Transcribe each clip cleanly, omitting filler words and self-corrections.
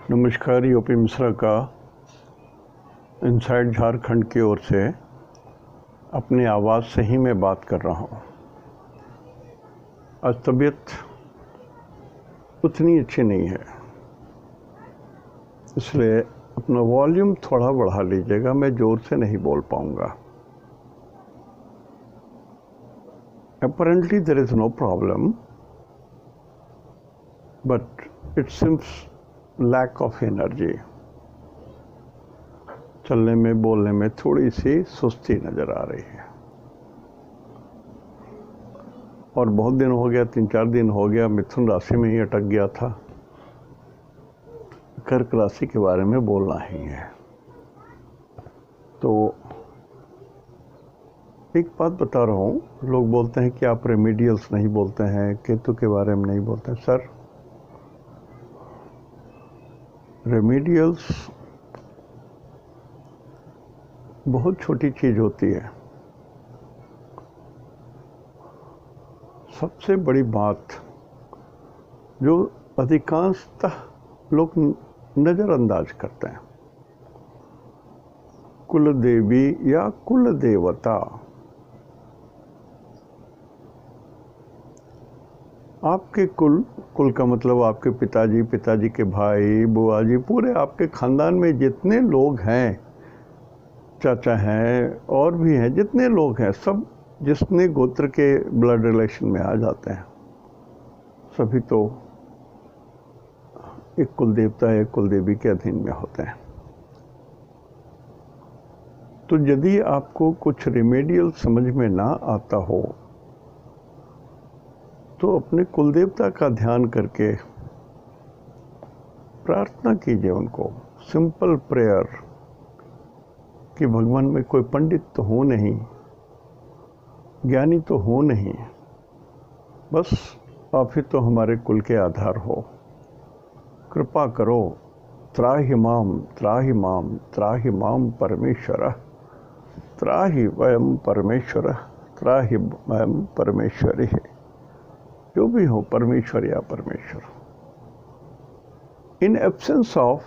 नमस्कार, यूपी मिश्रा का इनसाइड झारखंड की ओर से अपनी आवाज़ से ही मैं बात कर रहा हूँ। आज तबीयत उतनी अच्छी नहीं है, इसलिए अपना वॉल्यूम थोड़ा बढ़ा लीजिएगा। मैं ज़ोर से नहीं बोल पाऊँगा। Apparently there is no problem, but it seems lack of energy. चलने में बोलने में थोड़ी सी सुस्ती नज़र आ रही है और बहुत दिन हो गया, 3-4 दिन हो गया मिथुन राशि में ही अटक गया था। कर्क राशि के बारे में बोलना ही है। तो एक बात बता रहा हूँ, लोग बोलते हैं कि आप रेमेडियल्स नहीं बोलते हैं, केतु के बारे में नहीं बोलते हैं। सर, रेमेडियल्स बहुत छोटी चीज़ होती है। सबसे बड़ी बात जो अधिकांशतः लोग नज़रअंदाज करते हैं, कुल देवी या कुल देवता। आपके कुल का मतलब आपके पिताजी, पिताजी के भाई, बुआ जी, पूरे आपके ख़ानदान में जितने लोग हैं, चाचा हैं और भी हैं, जितने लोग हैं, सब जितने गोत्र के ब्लड रिलेशन में आ जाते हैं, सभी तो एक कुल देवता, एक कुल देवी के अधीन में होते हैं। तो यदि आपको कुछ रेमेडियल समझ में ना आता हो तो अपने कुल देवता का ध्यान करके प्रार्थना कीजिए उनको। सिंपल प्रेयर कि भगवान में कोई पंडित तो हो नहीं, ज्ञानी तो हो नहीं, बस आप ही तो हमारे कुल के आधार हो। कृपा करो, त्राहि माम त्राहि माम त्राहि माम परमेश्वर, त्राहि वयम परमेश्वर, त्राहि वयम परमेश्वरी। जो भी हो, परमेश्वर या परमेश्वर। In absence of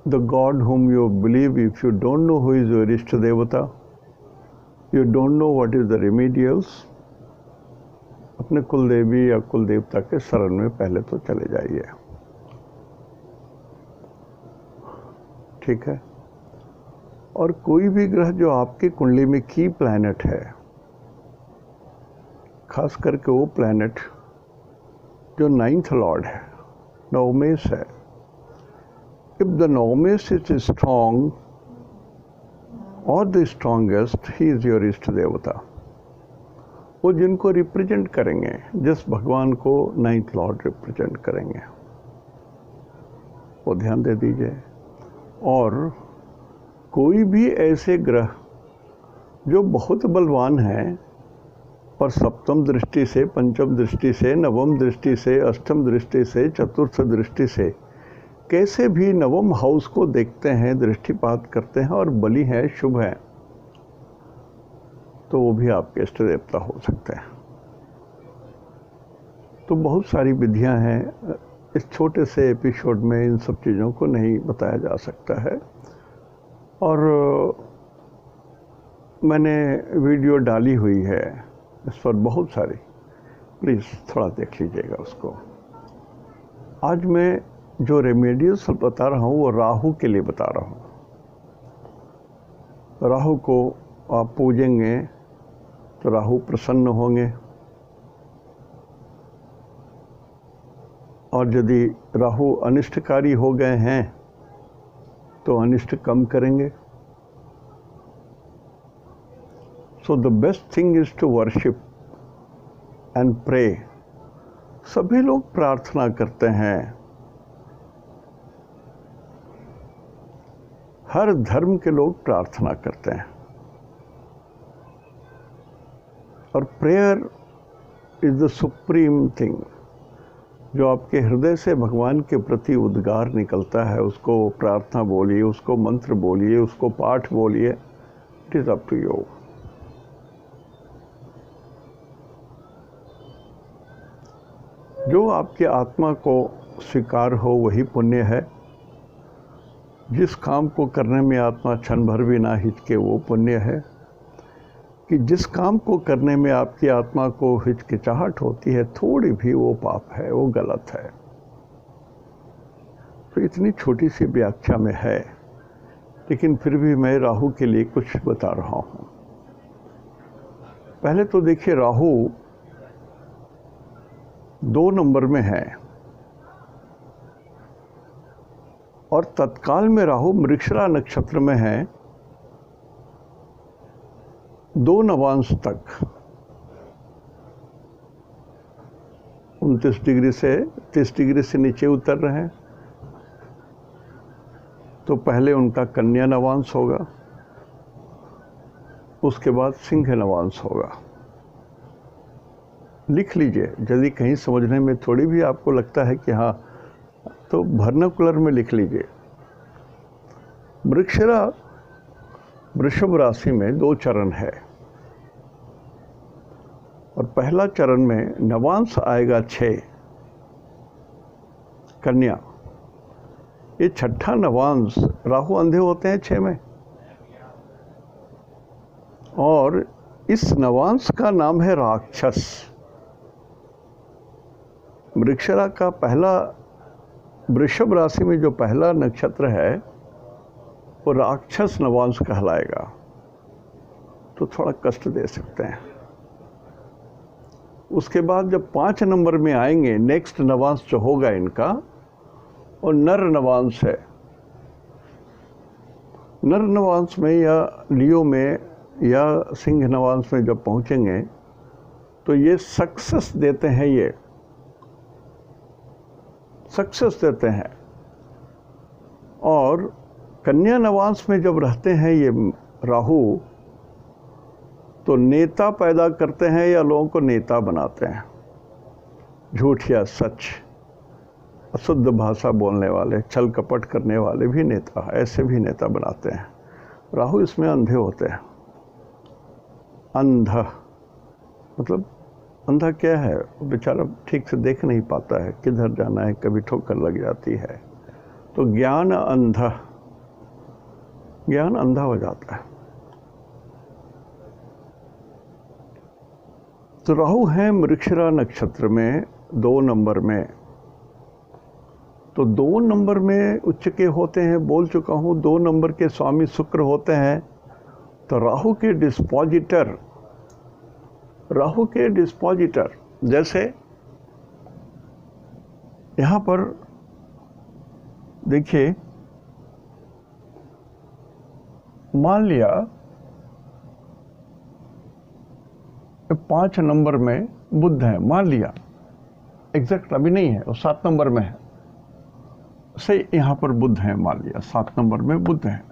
the God whom you believe, if you don't know who is your Ishta Devata, you don't know what is the remedials, अपने कुल देवी या कुल देवता के शरण में पहले तो चले जाइए। ठीक है। और कोई भी ग्रह जो आपकी कुंडली में की प्लैनेट है, खास करके वो प्लैनेट जो 9th लॉर्ड है, नवमेश है, if the Navamesh is strong or the strongest, he is your Ishta Devata. वो जिनको रिप्रेजेंट करेंगे, जिस भगवान को 9th लॉर्ड रिप्रेजेंट करेंगे, वो ध्यान दे दीजिए। और कोई भी ऐसे ग्रह जो बहुत बलवान हैं पर सप्तम दृष्टि से, पंचम दृष्टि से, नवम दृष्टि से, अष्टम दृष्टि से, चतुर्थ दृष्टि से कैसे भी नवम हाउस को देखते हैं, दृष्टिपात करते हैं और बली है, शुभ है, तो वो भी आपके इष्ट देवता हो सकते हैं। तो बहुत सारी विधियां हैं। इस छोटे से एपिसोड में इन सब चीज़ों को नहीं बताया जा सकता है। और मैंने वीडियो डाली हुई है इस पर बहुत सारी, प्लीज़ थोड़ा देख लीजिएगा उसको। आज मैं जो रेमेडियल्स बता रहा हूँ वो राहु के लिए बता रहा हूँ। राहु को आप पूजेंगे तो राहु प्रसन्न होंगे, और यदि राहु अनिष्टकारी हो गए हैं तो अनिष्ट कम करेंगे। So the best thing is to worship and pray. सभी लोग प्रार्थना करते हैं, हर धर्म के लोग प्रार्थना करते हैं, और prayer is the supreme thing. जो आपके हृदय से भगवान के प्रति उद्गार निकलता है, उसको प्रार्थना बोलिए, उसको मंत्र बोलिए, उसको पाठ बोलिए। It is up to you. जो आपकी आत्मा को स्वीकार हो वही पुण्य है। जिस काम को करने में आत्मा क्षण भर भी ना हिचके वो पुण्य है। कि जिस काम को करने में आपकी आत्मा को हिचकिचाहट होती है थोड़ी भी, वो पाप है, वो गलत है। तो इतनी छोटी सी व्याख्या में है, लेकिन फिर भी मैं राहु के लिए कुछ बता रहा हूँ। पहले तो देखिए, राहु 2 नंबर में है और तत्काल में राहु मृगशिरा नक्षत्र में है 2 नवांश तक, 29 डिग्री से 30 डिग्री से नीचे उतर रहे हैं। तो पहले उनका कन्या नवांश होगा, उसके बाद सिंह नवांश होगा। लिख लीजिए, यदि कहीं समझने में थोड़ी भी आपको लगता है कि हाँ, तो वर्नाकुलर में लिख लीजिए। मृगशिरा वृषभ राशि में 2 चरण है और पहला चरण में नवांश आएगा 6 कन्या। ये छठा नवांश, राहु अंधे होते हैं 6 में, और इस नवांश का नाम है राक्षस। मृगशिरा का पहला, वृषभ राशि में जो पहला नक्षत्र है वो राक्षस नवांश कहलाएगा, तो थोड़ा कष्ट दे सकते हैं। उसके बाद जब 5 नंबर में आएंगे, नेक्स्ट नवांश जो होगा इनका, और नर नवांश है। नर नवांश में या लियो में या सिंह नवांश में जब पहुंचेंगे तो ये सक्सेस देते हैं, ये सक्सेस देते हैं। और कन्या नवांश में जब रहते हैं ये राहु, तो नेता पैदा करते हैं या लोगों को नेता बनाते हैं। झूठ या सच, अशुद्ध भाषा बोलने वाले, छल कपट करने वाले भी नेता, ऐसे भी नेता बनाते हैं। राहु इसमें अंधे होते हैं। अंधा मतलब, अंधा क्या है? बेचारा ठीक से देख नहीं पाता है, किधर जाना है, कभी ठोकर लग जाती है। तो ज्ञान अंधा, ज्ञान अंधा हो जाता है। तो राहु है मृगशिरा नक्षत्र में 2 नंबर में। तो 2 नंबर में उच्च के होते हैं, बोल चुका हूँ। 2 नंबर के स्वामी शुक्र होते हैं। तो राहु के डिस्पोजिटर, राहु के डिस्पोजिटर, जैसे यहाँ पर देखिए, मान लिया 5 नंबर में बुध है, मान लिया, एग्जैक्ट अभी नहीं है, वो 7 नंबर में है, से यहाँ पर बुध है, मान लिया 7 नंबर में बुध है।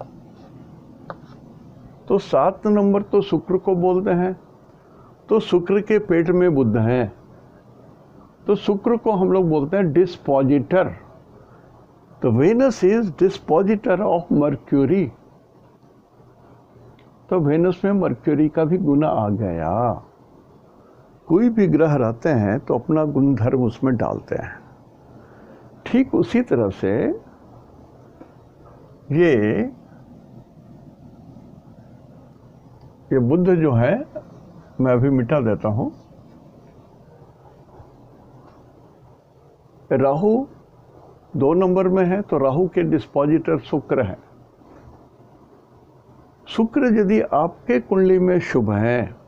तो 7 नंबर तो शुक्र को बोलते हैं, तो शुक्र के पेट में बुध है, तो शुक्र को हम लोग बोलते हैं डिस्पोजिटर। तो Venus is dispositor of Mercury. तो वेनस में मर्क्यूरी का भी गुण आ गया। कोई भी ग्रह रहते हैं तो अपना गुणधर्म उसमें डालते हैं। ठीक उसी तरह से ये बुध जो है, मैं अभी मिटा देता हूं। राहु 2 नंबर में है, तो राहु के डिस्पोजिटर शुक्र है। शुक्र यदि आपके कुंडली में शुभ है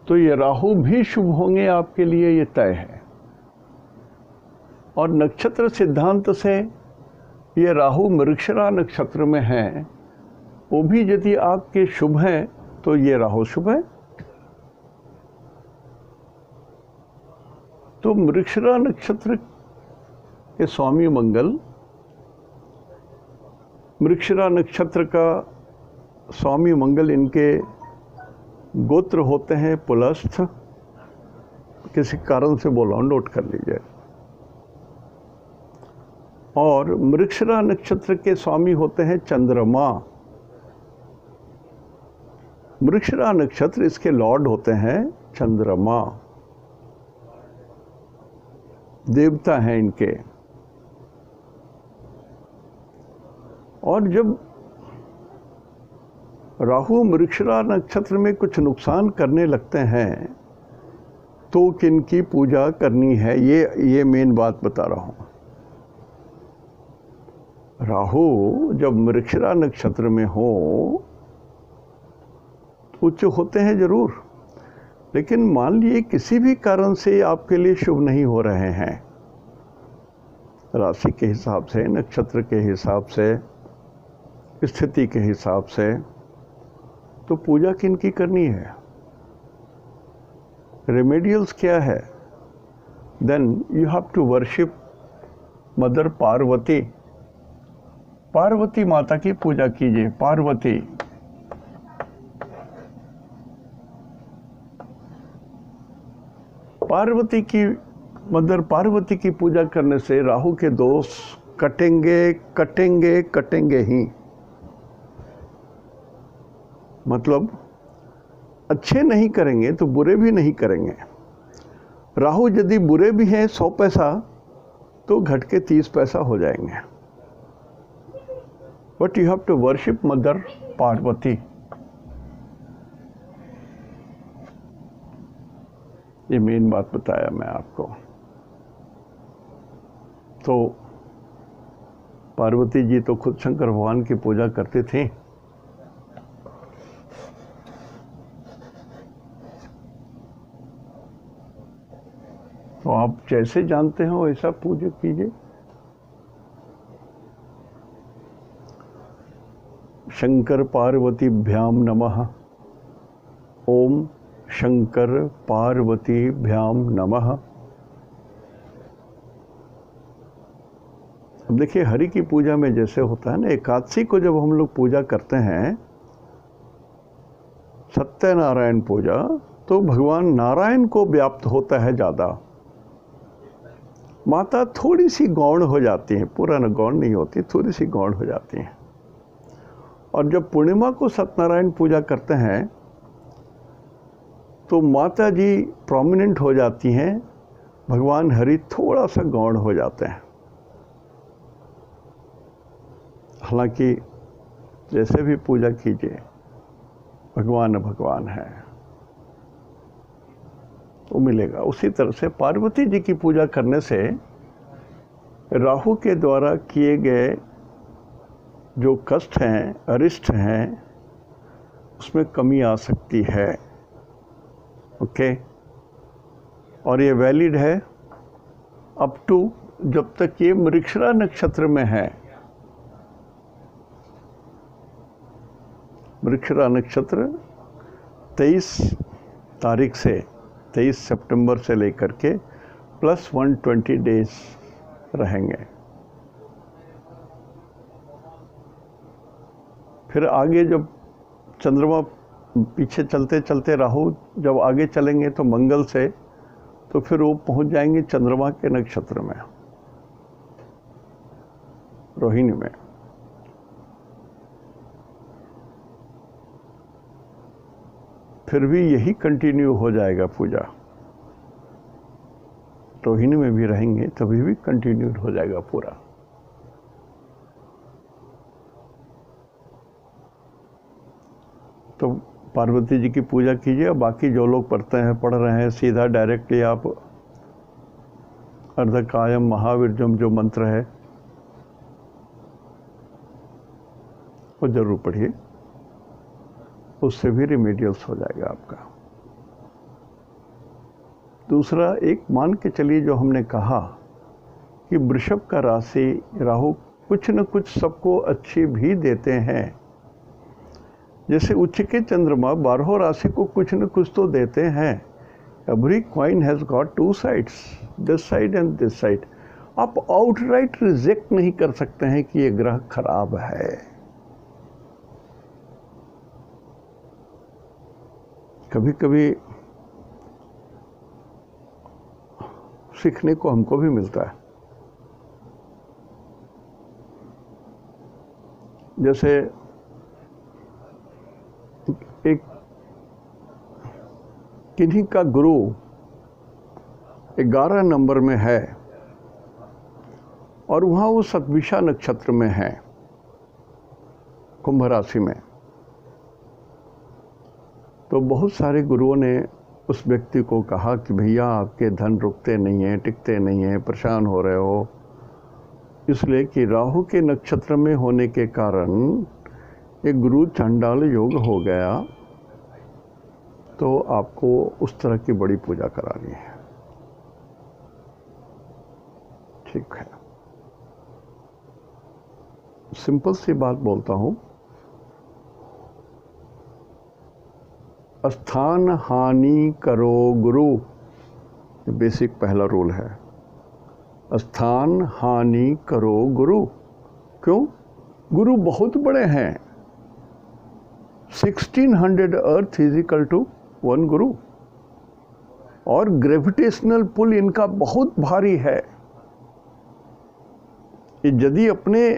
तो ये राहु भी शुभ होंगे आपके लिए, ये तय है। और नक्षत्र सिद्धांत से ये राहु मृगशिरा नक्षत्र में है, वो भी यदि आपके शुभ है तो ये राहु शुभ है। तो मृगशिरा नक्षत्र के स्वामी मंगल, मृगशिरा नक्षत्र का स्वामी मंगल, इनके गोत्र होते हैं पुलस्थ। किसी कारण से बोला, नोट कर लीजिए। और मृगशिरा नक्षत्र के स्वामी होते हैं चंद्रमा। मृगशिरा नक्षत्र, इसके लॉर्ड होते हैं चंद्रमा। देवता हैं इनके। और जब राहु मृगशिरा नक्षत्र में कुछ नुकसान करने लगते हैं तो किनकी पूजा करनी है, ये मेन बात बता रहा हूं। राहु जब मृगशिरा नक्षत्र में हो, उच्च होते हैं जरूर, लेकिन मान लीजिए किसी भी कारण से आपके लिए शुभ नहीं हो रहे हैं, राशि के हिसाब से, नक्षत्र के हिसाब से, स्थिति के हिसाब से, तो पूजा किनकी करनी है, रेमेडियल्स क्या है? Then you have to worship mother Parvati. Parvati माता की पूजा कीजिए। पार्वती, पार्वती की, मदर पार्वती की पूजा करने से राहु के दोष कटेंगे कटेंगे कटेंगे ही। मतलब अच्छे नहीं करेंगे तो बुरे भी नहीं करेंगे। राहु यदि बुरे भी हैं 100 पैसा तो घट के 30 पैसा हो जाएंगे। But you have to worship mother Parvati. ये मेन बात बताया मैं आपको। तो पार्वती जी तो खुद शंकर भगवान की पूजा करती थी। तो आप जैसे जानते हो वैसा पूजा कीजिए। शंकर पार्वतीभ्याम नमः। ओम शंकर पार्वतीभ्याम नमः। अब देखिए, हरि की पूजा में जैसे होता है ना, एकादशी को जब हम लोग पूजा करते हैं, सत्यनारायण पूजा, तो भगवान नारायण को व्याप्त होता है ज़्यादा। माता थोड़ी सी गौण हो जाती हैं, पूरा न गौण नहीं होती, थोड़ी सी गौण हो जाती हैं। और जब पूर्णिमा को सत्यनारायण पूजा करते हैं तो माता जी प्रोमिनेंट हो जाती हैं, भगवान हरि थोड़ा सा गौण हो जाते हैं। हालांकि जैसे भी पूजा कीजिए, भगवान भगवान है, वो मिलेगा। उसी तरह से पार्वती जी की पूजा करने से राहु के द्वारा किए गए जो कष्ट हैं, अरिष्ट हैं, उसमें कमी आ सकती है। ओके। और ये वैलिड है अप टू जब तक ये मृगशिरा नक्षत्र में है। मृगशिरा नक्षत्र 23 तारीख से, 23 सितंबर से लेकर के प्लस 120 डेज रहेंगे। फिर आगे जब चंद्रमा पीछे चलते चलते राहु जब आगे चलेंगे तो मंगल से, तो फिर वो पहुंच जाएंगे चंद्रमा के नक्षत्र में, रोहिणी में। फिर भी यही कंटिन्यू हो जाएगा पूजा। रोहिणी में भी रहेंगे तभी भी कंटिन्यू हो जाएगा पूरा। तो पार्वती जी की पूजा कीजिए। बाकी जो लोग पढ़ रहे हैं, सीधा डायरेक्टली आप अर्धकायम महावीर्यम जो मंत्र है वो जरूर पढ़िए, उससे भी रिमेडियल्स हो जाएगा आपका। दूसरा, एक मान के चलिए जो हमने कहा कि वृषभ का राशि राहु कुछ न कुछ सबको अच्छी भी देते हैं। जैसे उच्च के चंद्रमा 12 राशि को कुछ न कुछ तो देते हैं। Every coin has got 2 sides, this side and this side. आप आउटराइट रिजेक्ट नहीं कर सकते हैं कि ये ग्रह खराब है। कभी कभी सीखने को हमको भी मिलता है। जैसे एक किन्हीं का गुरु 11 नंबर में है और वहाँ वो शतभिषा नक्षत्र में है, कुंभ राशि में। तो बहुत सारे गुरुओं ने उस व्यक्ति को कहा कि भैया आपके धन रुकते नहीं हैं, टिकते नहीं हैं, परेशान हो रहे हो, इसलिए कि राहु के नक्षत्र में होने के कारण एक गुरु चंडाल योग हो गया, तो आपको उस तरह की बड़ी पूजा करानी है। ठीक है, सिंपल सी बात बोलता हूँ, स्थान हानि करो गुरु, बेसिक पहला रूल है। स्थान हानि करो गुरु। क्यों? गुरु बहुत बड़े हैं। 1600 अर्थ इज इक्वल टू 1 गुरु, और ग्रेविटेशनल पुल इनका बहुत भारी है। यदि अपने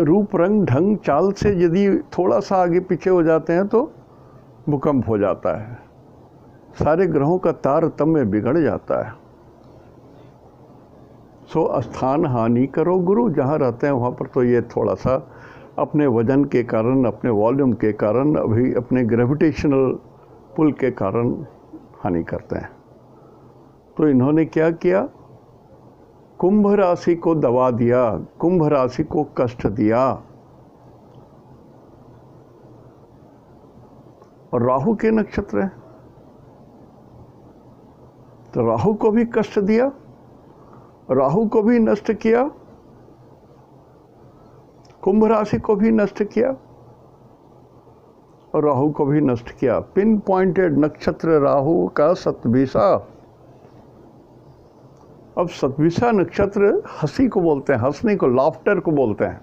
रूप रंग ढंग चाल से यदि थोड़ा सा आगे पीछे हो जाते हैं तो भूकंप हो जाता है, सारे ग्रहों का तारतम्य बिगड़ जाता है। सो स्थान हानि करो गुरु, जहाँ रहते हैं वहाँ पर तो ये थोड़ा सा अपने वजन के कारण, अपने वॉल्यूम के कारण, अभी अपने ग्रेविटेशनल पुल के कारण हानि करते हैं। तो इन्होंने क्या किया? कुंभ राशि को दबा दिया, कुंभ राशि को कष्ट दिया। और राहु के नक्षत्र है तो राहु को भी कष्ट दिया, राहु को भी नष्ट किया, कुंभ राशि को भी नष्ट किया और राहु को भी नष्ट किया। पिन पॉइंटेड नक्षत्र राहु का शतभिषा। अब शतभिषा नक्षत्र हंसी को बोलते हैं, हंसने को, लाफ्टर को बोलते हैं।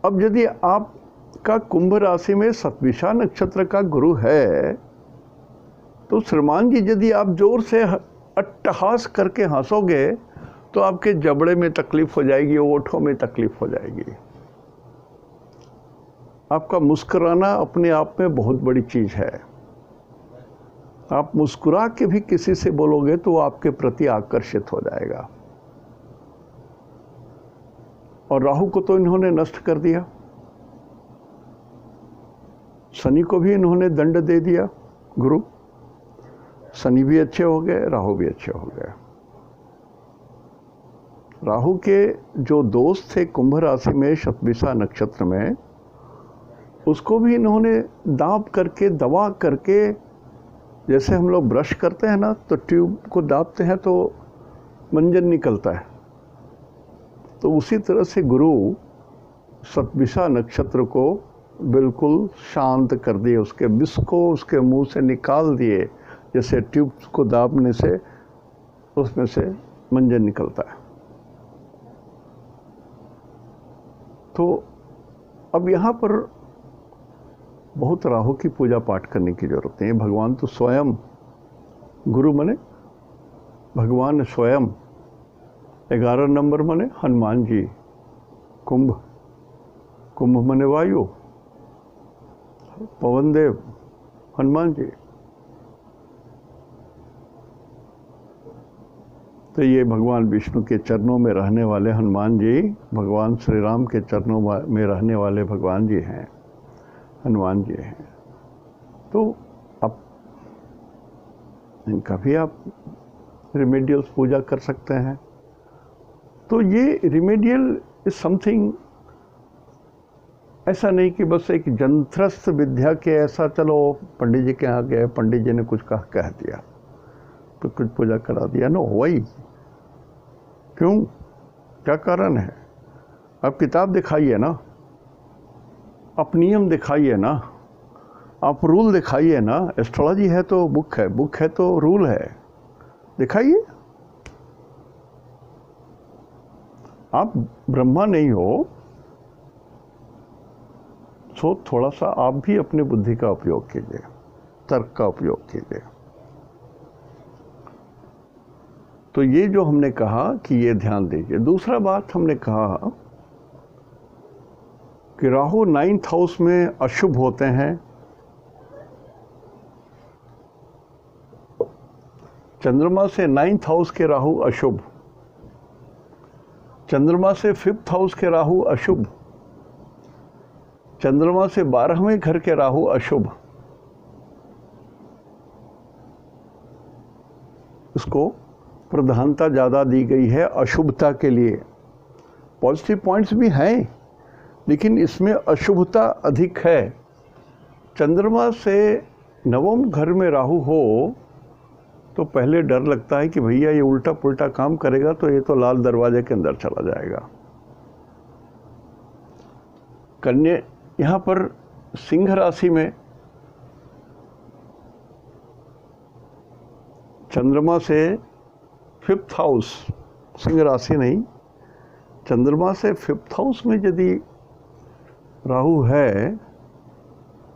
अब यदि आपका कुंभ राशि में शतभिषा नक्षत्र का गुरु है तो श्रीमान जी, यदि आप जोर से अट्टहास करके हंसोगे तो आपके जबड़े में तकलीफ हो जाएगी, ओठों में तकलीफ हो जाएगी। आपका मुस्कुराना अपने आप में बहुत बड़ी चीज है। आप मुस्कुरा के भी किसी से बोलोगे तो वो आपके प्रति आकर्षित हो जाएगा। और राहु को तो इन्होंने नष्ट कर दिया, शनि को भी इन्होंने दंड दे दिया। गुरु शनि भी अच्छे हो गए, राहु भी अच्छे हो गए। राहु के जो दोस्त थे कुंभ राशि में शतभिषा नक्षत्र में, उसको भी इन्होंने दाब करके, दबा करके, जैसे हम लोग ब्रश करते हैं ना तो ट्यूब को दाबते हैं तो मंजन निकलता है, तो उसी तरह से गुरु शतभिषा नक्षत्र को बिल्कुल शांत कर दिए, उसके विष को उसके मुंह से निकाल दिए, जैसे ट्यूब को दाबने से उसमें से मंजन निकलता है। तो अब यहाँ पर बहुत राहु की पूजा पाठ करने की जरूरत नहीं है। भगवान तो स्वयं, गुरु मने भगवान स्वयं। 11 नंबर मने हनुमान जी, कुंभ, कुंभ मने वायु, पवन देव हनुमान जी। तो ये भगवान विष्णु के चरणों में रहने वाले हनुमान जी, भगवान श्री राम के चरणों में रहने वाले भगवान जी हैं, हनुमान जी हैं। तो अब इनका भी आप रिमेडियल पूजा कर सकते हैं। तो ये रिमेडियल इज समथिंग, ऐसा नहीं कि बस एक जंत्रस्थ विद्या के ऐसा चलो पंडित जी के यहाँ गए, पंडित जी ने कुछ कह दिया तो कुछ पूजा करा दिया। नो, वही क्यों, क्या कारण है? आप किताब दिखाइए ना, आप नियम दिखाइए ना, आप रूल दिखाइए ना। एस्ट्रोलॉजी है तो बुक है, बुक है तो रूल है, दिखाइए। आप ब्रह्मा नहीं हो, तो थोड़ा सा आप भी अपने बुद्धि का उपयोग कीजिए, तर्क का उपयोग कीजिए। तो ये जो हमने कहा कि ये ध्यान दीजिए। दूसरा बात हमने कहा कि राहु 9th हाउस में अशुभ होते हैं, चंद्रमा से 9th हाउस के राहु अशुभ, चंद्रमा से 5th हाउस के राहु अशुभ, चंद्रमा से 12वें घर के राहु अशुभ। उसको प्रधानता ज़्यादा दी गई है अशुभता के लिए। पॉजिटिव पॉइंट्स भी हैं, लेकिन इसमें अशुभता अधिक है। चंद्रमा से 9वें घर में राहु हो तो पहले डर लगता है कि भैया ये उल्टा पुल्टा काम करेगा तो ये तो लाल दरवाजे के अंदर चला जाएगा। कन्या, यहाँ पर सिंह राशि में चंद्रमा से 5th हाउस, सिंह राशि नहीं, चंद्रमा से 5th हाउस में यदि राहु है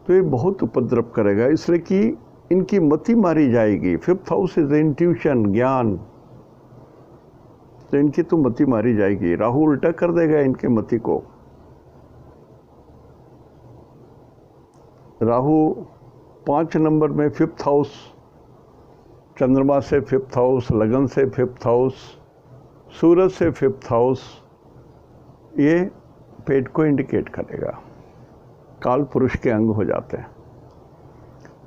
तो ये बहुत उपद्रव करेगा, इसलिए कि इनकी मति मारी जाएगी। 5th हाउस इज इंट्यूशन, ज्ञान, तो इनकी तो मति मारी जाएगी। राहु उल्टा कर देगा इनके मति को। राहु 5 नंबर में 5th हाउस, चंद्रमा से 5th हाउस, लगन से 5th हाउस, सूरज से 5th हाउस, ये पेट को इंडिकेट करेगा। काल पुरुष के अंग हो जाते हैं।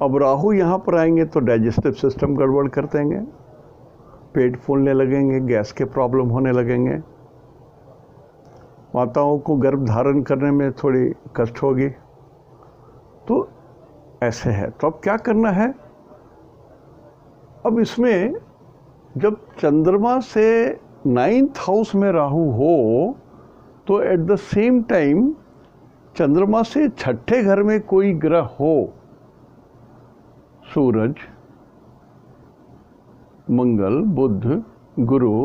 अब राहु यहाँ पर आएंगे तो डाइजेस्टिव सिस्टम गड़बड़ कर देंगे, पेट फूलने लगेंगे, गैस के प्रॉब्लम होने लगेंगे, माताओं को गर्भ धारण करने में थोड़ी कष्ट होगी। तो ऐसे है। तो अब क्या करना है? अब इसमें जब चंद्रमा से 9th हाउस में राहु हो तो एट द सेम टाइम चंद्रमा से 6ठे घर में कोई ग्रह हो, सूरज, मंगल, बुध, गुरु,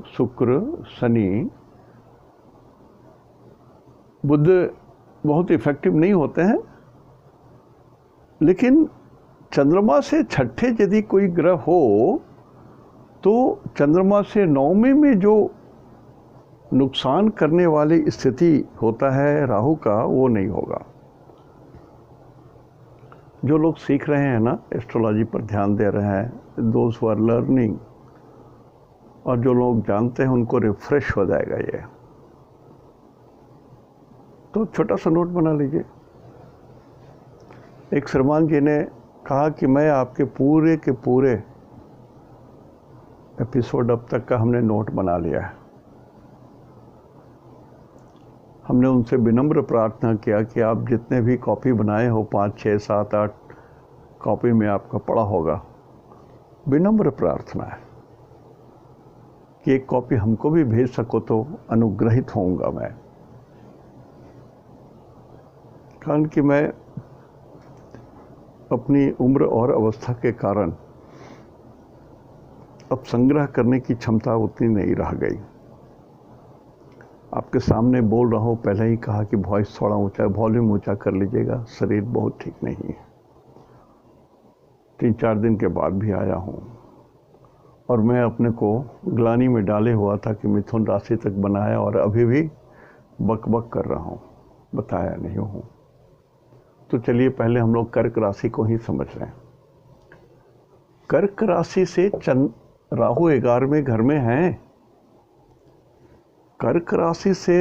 शुक्र, शनि। बुध बहुत इफेक्टिव नहीं होते हैं, लेकिन चंद्रमा से 6ठे यदि कोई ग्रह हो तो चंद्रमा से 9वें में जो नुकसान करने वाली स्थिति होता है राहु का, वो नहीं होगा। जो लोग सीख रहे हैं ना, एस्ट्रोलॉजी पर ध्यान दे रहे हैं, दोज हु आर लर्निंग, और जो लोग जानते हैं उनको रिफ्रेश हो जाएगा ये। तो छोटा सा नोट बना लीजिए। एक श्रीमान जी ने कहा कि मैं आपके पूरे के पूरे एपिसोड अब तक का हमने नोट बना लिया है। हमने उनसे विनम्र प्रार्थना किया कि आप जितने भी कॉपी बनाए हो, 5, 6, 7, 8 कॉपी में आपका पढ़ा होगा। विनम्र प्रार्थना है कि एक कॉपी हमको भी भेज सको तो अनुग्रहित होऊंगा मैं। कारण कि मैं अपनी उम्र और अवस्था के कारण अब संग्रह करने की क्षमता उतनी नहीं रह गई। आपके सामने बोल रहा हूँ, पहले ही कहा कि वॉइस थोड़ा ऊंचा, वॉल्यूम ऊंचा कर लीजिएगा, शरीर बहुत ठीक नहीं है। 3-4 दिन के बाद भी आया हूँ और मैं अपने को ग्लानि में डाले हुआ था कि मिथुन राशि तक बनाया और अभी भी बक कर रहा हूँ, बताया नहीं हूँ। तो चलिए पहले हम लोग कर्क राशि को ही समझ रहे हैं। कर्क राशि से राहु 11वें घर में हैं। कर्क राशि से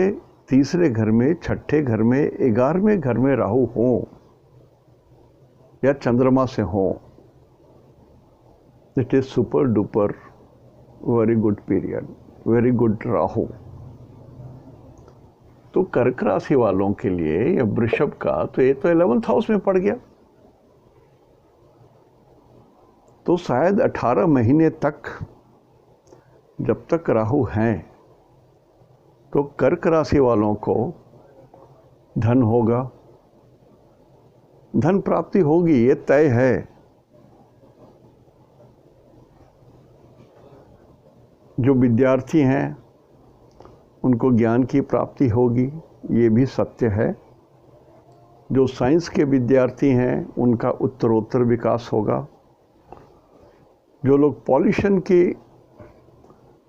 3रे घर में, 6ठे घर में, 11वें घर में राहु हो या चंद्रमा से हो, it is super duper very good period, very good Rahu. तो कर्क राशि वालों के लिए या वृषभ का तो ये तो 11th हाउस में पड़ गया। तो शायद 18 महीने तक जब तक राहु हैं तो कर्क राशि वालों को धन होगा, धन प्राप्ति होगी, ये तय है। जो विद्यार्थी हैं उनको ज्ञान की प्राप्ति होगी, ये भी सत्य है। जो साइंस के विद्यार्थी हैं उनका उत्तरोत्तर विकास होगा। जो लोग पॉल्यूशन की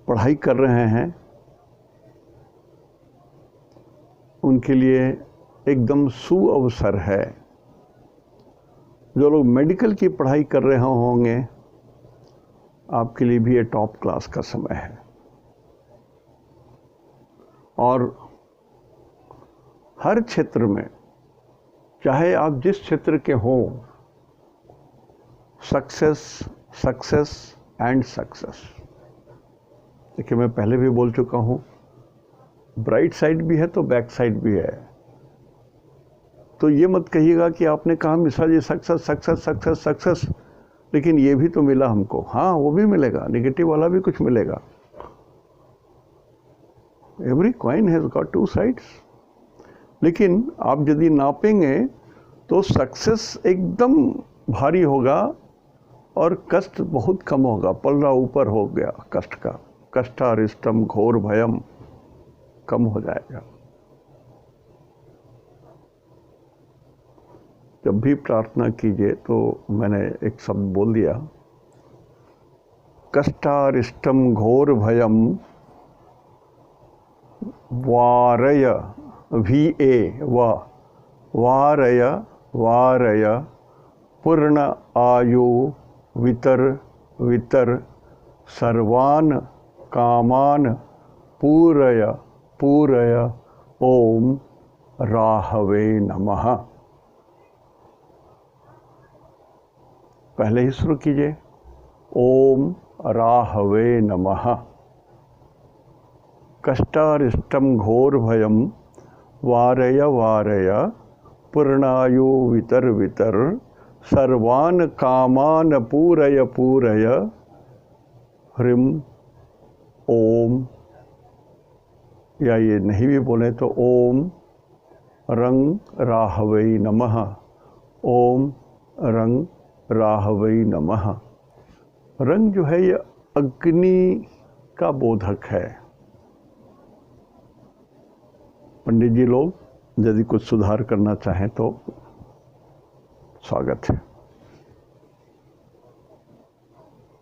पढ़ाई कर रहे हैं उनके लिए एकदम सुअवसर है। जो लोग मेडिकल की पढ़ाई कर रहे होंगे आपके लिए भी ये टॉप क्लास का समय है। और हर क्षेत्र में, चाहे आप जिस क्षेत्र के हों, सक्सेस सक्सेस एंड सक्सेस। देखिए, मैं पहले भी बोल चुका हूँ, ब्राइट साइड भी है तो बैक साइड भी है। तो ये मत कहिएगा कि आपने कहा Mishra ji success success success success, लेकिन ये भी तो मिला हमको। हाँ, वो भी मिलेगा, नेगेटिव वाला भी कुछ मिलेगा। Every coin has got two sides. लेकिन आप यदि नापेंगे तो सक्सेस एकदम भारी होगा और कष्ट बहुत कम होगा। पल्ला ऊपर हो गया कष्ट का, कष्टारिष्टम घोर भयम कम हो जाएगा। जब भी प्रार्थना कीजिए तो मैंने एक शब्द बोल दिया, कष्टारिष्टम घोर भयम वारय, वारय वारय पूर्ण आयु वितर वितर सर्वान कामान पूरय पूरय ओम राहवे नमः। पहले ही शुरू कीजिए, ओम राहवे नमः। कष्टारिष्टम घोर भयम वारय वारय पूर्णायु वितर वितर सर्वान कामान पूरय पूरय ह्रीम ओम, या ये नहीं भी बोले तो ओम रंग राहवे नमः, ओम रंग राहवे नमः। रंग जो है ये अग्नि का बोधक है। पंडित जी लोग यदि कुछ सुधार करना चाहें तो स्वागत है।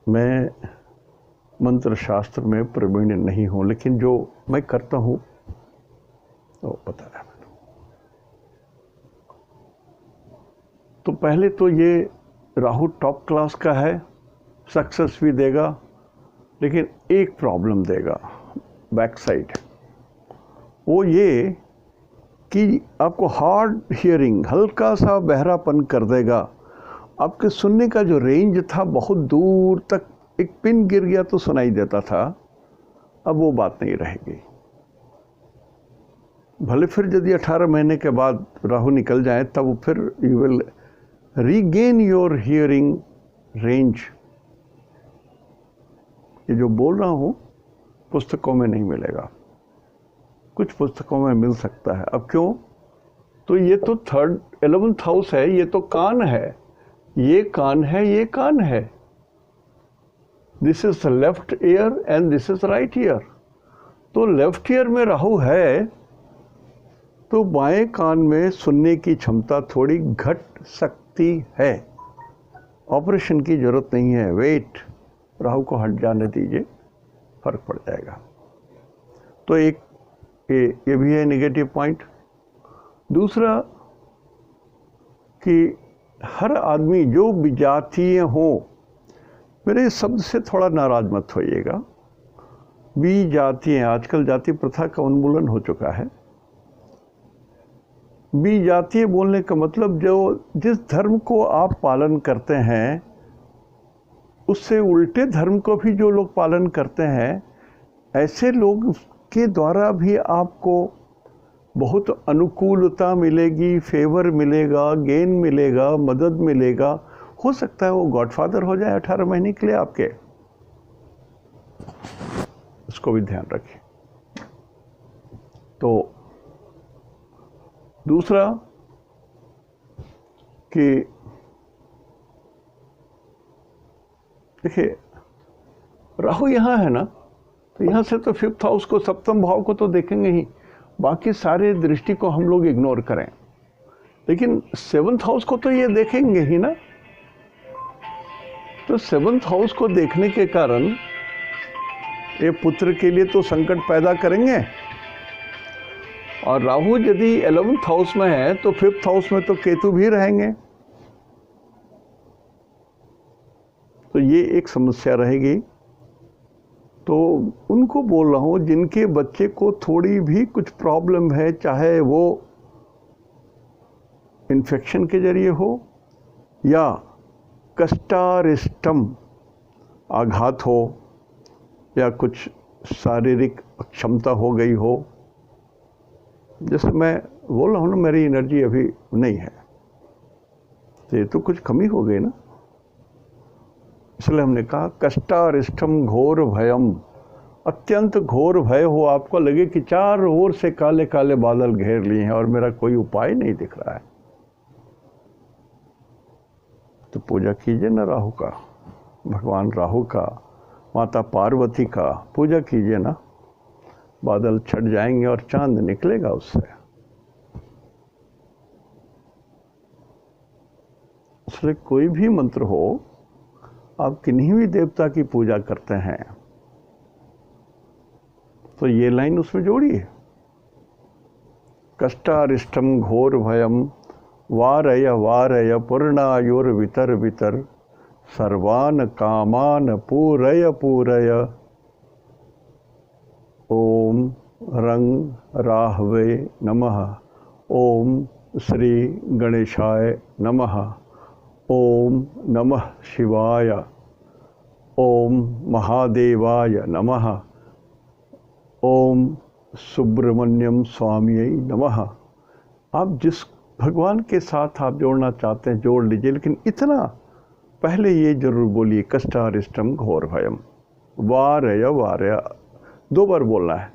मैं मंत्र शास्त्र में प्रवीण नहीं हूँ, लेकिन जो मैं करता हूँ तो पता है। तो पहले तो ये राहु टॉप क्लास का है, सक्सेस भी देगा, लेकिन एक प्रॉब्लम देगा बैक साइड। वो ये कि आपको हार्ड हियरिंग, हल्का सा बहरापन कर देगा। आपके सुनने का जो रेंज था बहुत दूर तक, एक पिन गिर गया तो सुनाई देता था, अब वो बात नहीं रहेगी। भले फिर यदि 18 महीने के बाद राहु निकल जाए तब फिर you will regain your hearing range. ये जो बोल रहा हूँ पुस्तकों में नहीं मिलेगा, कुछ पुस्तकों में मिल सकता है। अब क्यों? तो ये तो 11th हाउस है, ये तो कान है, ये कान है, ये कान है। This is left ear and this is right year. तो लेफ्ट ईयर में राहु है तो बाएं कान में सुनने की क्षमता थोड़ी घट सकती है। ऑपरेशन की जरूरत नहीं है, वेट, राहु को हट जाने दीजिए, फर्क पड़ जाएगा। तो एक ये भी है नेगेटिव पॉइंट। दूसरा कि हर आदमी जो विजातीय हो, मेरे इस शब्द से थोड़ा नाराज मत होइएगा। विजातीय, आजकल जाति प्रथा का उन्मूलन हो चुका है। विजातीय बोलने का मतलब जो जिस धर्म को आप पालन करते हैं उससे उल्टे धर्म को भी जो लोग पालन करते हैं, ऐसे लोग के द्वारा भी आपको बहुत अनुकूलता मिलेगी, फेवर मिलेगा, गेन मिलेगा, मदद मिलेगा। हो सकता है वो गॉडफादर हो जाए 18 महीने के लिए आपके, इसको भी ध्यान रखें। तो दूसरा कि देखिए राहु यहाँ है ना, तो यहाँ से तो 5th हाउस को, सप्तम भाव को तो देखेंगे ही, बाकी सारे दृष्टि को हम लोग इग्नोर करें, लेकिन 7th हाउस को तो ये देखेंगे ही ना। तो 7th हाउस को देखने के कारण ये पुत्र के लिए तो संकट पैदा करेंगे। और राहु यदि 11th हाउस में है तो 5th हाउस में तो केतु भी रहेंगे, तो ये एक समस्या रहेगी। तो उनको बोल रहा हूँ जिनके बच्चे को थोड़ी भी कुछ प्रॉब्लम है, चाहे वो इन्फेक्शन के जरिए हो या कष्टारिष्टम आघात हो या कुछ शारीरिक अक्षमता हो गई हो। जैसे मैं बोल रहा हूँ ना, मेरी एनर्जी अभी नहीं है, तो ये तो कुछ कमी हो गई ना। इसलिए हमने कहा कष्टारिष्टम घोर भयम, अत्यंत घोर भय हो, आपको लगे कि चारों ओर से काले काले बादल घेर लिए हैं और मेरा कोई उपाय नहीं दिख रहा है, तो पूजा कीजिए ना राहु का, भगवान राहु का, माता पार्वती का पूजा कीजिए ना। बादल छट जाएंगे और चांद निकलेगा उससे। इसलिए कोई भी मंत्र हो, आप किन्हीं भी देवता की पूजा करते हैं तो ये लाइन उसमें जोड़िए, कष्टारिष्टम घोर भयम वारय वारय पूर्णायुर वितर वितर सर्वान कामान पूरय पूरय। ओम रंग राहवे नमः, ओम श्री गणेशाय नमः, ओम नमः शिवाय, ओम महादेवाय नमः, ओम सुब्रमण्यम स्वामिये नमः। आप जिस भगवान के साथ आप जोड़ना चाहते हैं जोड़ लीजिए, लेकिन इतना पहले ये जरूर बोलिए कष्टारिष्टम घोर भयम वारय वारय, 2 बार बोलना है।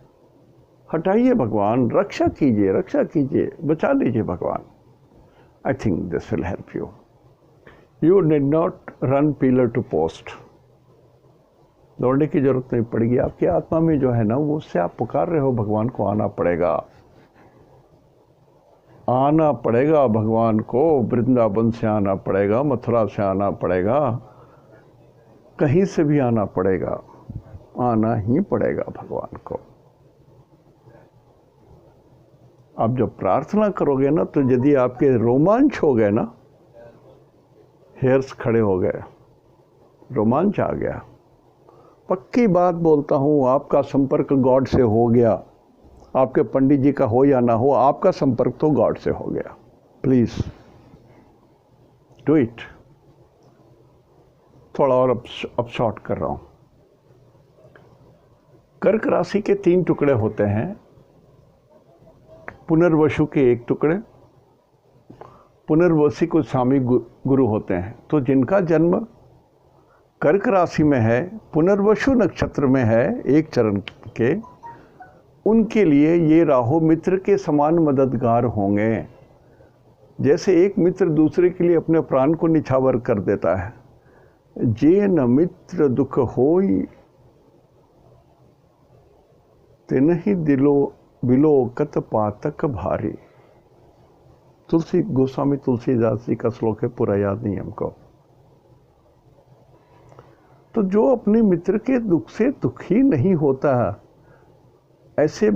हटाइए भगवान, रक्षा कीजिए, बचा लीजिए भगवान। I think this will help you. You need not run pillar to post, दौड़ने की जरूरत नहीं पड़ेगी। आपकी आत्मा में जो है ना, वो उससे आप पुकार रहे हो भगवान को, आना पड़ेगा भगवान को। वृंदावन से आना पड़ेगा, मथुरा से आना पड़ेगा, कहीं से भी आना पड़ेगा, आना ही पड़ेगा भगवान को। आप जब प्रार्थना करोगे ना, तो यदि आपके रोमांच हो गए ना, हेयर्स खड़े हो गए, रोमांच आ गया, पक्की बात बोलता हूँ, आपका संपर्क गॉड से हो गया। आपके पंडित जी का हो या ना हो, आपका संपर्क तो गॉड से हो गया। Please do it. थोड़ा और अब शॉर्ट कर रहा हूं। कर्क राशि के 3 टुकड़े होते हैं, पुनर्वसु के 1 टुकड़े, पुनर्वसी को स्वामी गुरु होते हैं। तो जिनका जन्म कर्क राशि में है, पुनर्वसु नक्षत्र में है 1 चरण के, उनके लिए ये राहु मित्र के समान मददगार होंगे। जैसे एक मित्र दूसरे के लिए अपने प्राण को निछावर कर देता है, जे न मित्र दुख होई तिनहि दिलो बिलोकत पातक भारी। गोस्वामी तुलसीदास जी का श्लोक है, पूरा याद नहीं हमको। तो जो अपने मित्र के दुख से दुखी नहीं होता, ऐसे